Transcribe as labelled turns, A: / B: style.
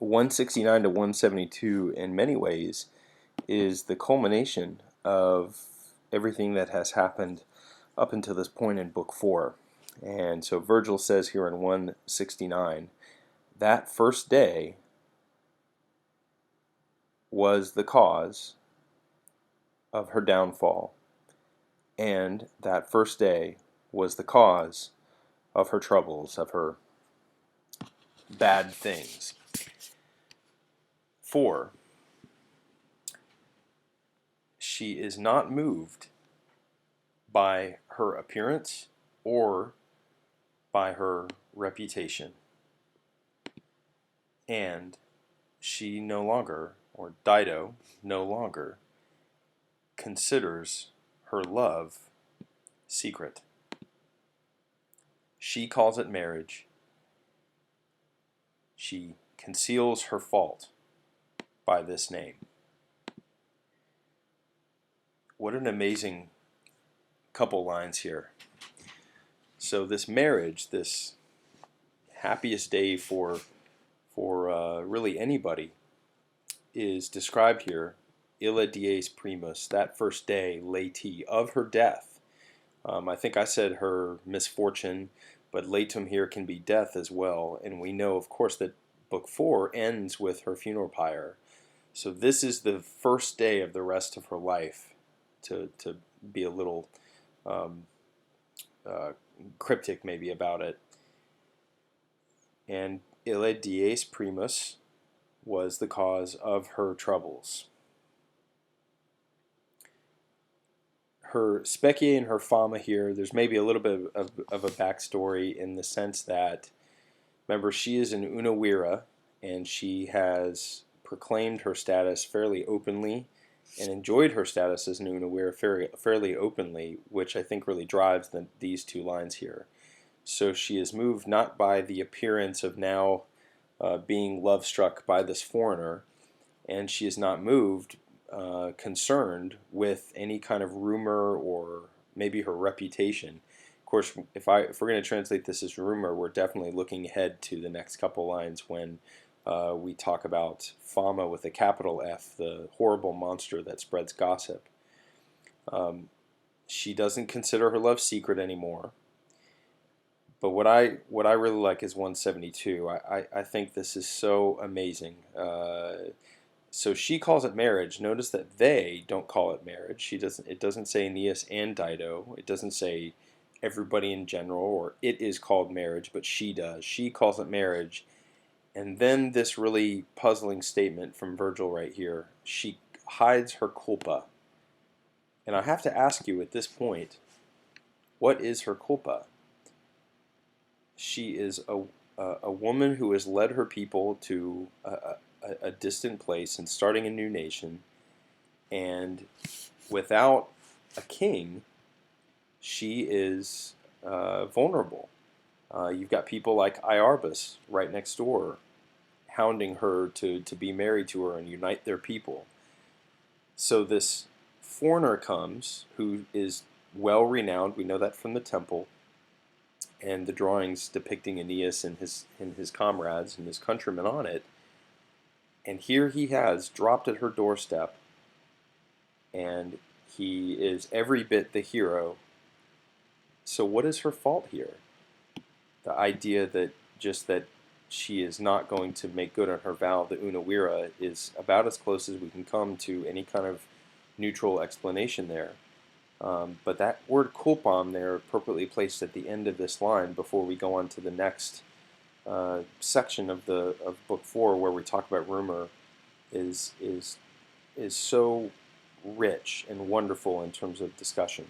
A: 169 to 172 in many ways is the culmination of everything that has happened up until this point in Book 4. And so Virgil says here in 169, that first day was the cause of her downfall, and that first day was the cause of her troubles, of her bad things. 4. She is not moved by her appearance or by her reputation. And she no longer, or Dido no longer, considers her love secret. She calls it marriage. She conceals her fault by this name. What an amazing couple lines here. So this marriage, this happiest day for really anybody, is described here, illa dies primus, that first day, lati, of her death. I think I said her misfortune, but latum here can be death as well. And we know, of course, that Book 4 ends with her funeral pyre. So this is the first day of the rest of her life, to be a little cryptic maybe about it. And illa dies primus was the cause of her troubles. Her specie and her fama here, there's maybe a little bit of a backstory in the sense that, remember, she is an unawira, and she has proclaimed her status fairly openly and enjoyed her status as an unawira fairly openly, which I think really drives these two lines here. So she is moved not by the appearance of now being love-struck by this foreigner, and she is not moved, concerned with any kind of rumor or maybe her reputation. Of course, if we're going to translate this as rumor, we're definitely looking ahead to the next couple lines when we talk about fama with a capital F, the horrible monster that spreads gossip. She doesn't consider her love secret anymore. But what I really like is 172. I think this is so amazing. So she calls it marriage. Notice that they don't call it marriage. It doesn't say Aeneas and Dido. It doesn't say everybody in general, or it is called marriage, but she does. She calls it marriage. And then this really puzzling statement from Virgil right here. She hides her culpa. And I have to ask you at this point, what is her culpa? She is a woman who has led her people to a distant place and starting a new nation, and without a king, she is vulnerable. You've got people like Iarbas right next door hounding her to be married to her and unite their people. So this foreigner comes who is well renowned. We know that from the temple and the drawings depicting Aeneas and his comrades and his countrymen on it. And here he has dropped at her doorstep, and he is every bit the hero. So what is her fault here? The idea that she is not going to make good on her vow, the unawira, is about as close as we can come to any kind of neutral explanation there. But that word kulpam there, appropriately placed at the end of this line before we go on to the next section of Book 4, where we talk about rumor, is so rich and wonderful in terms of discussion.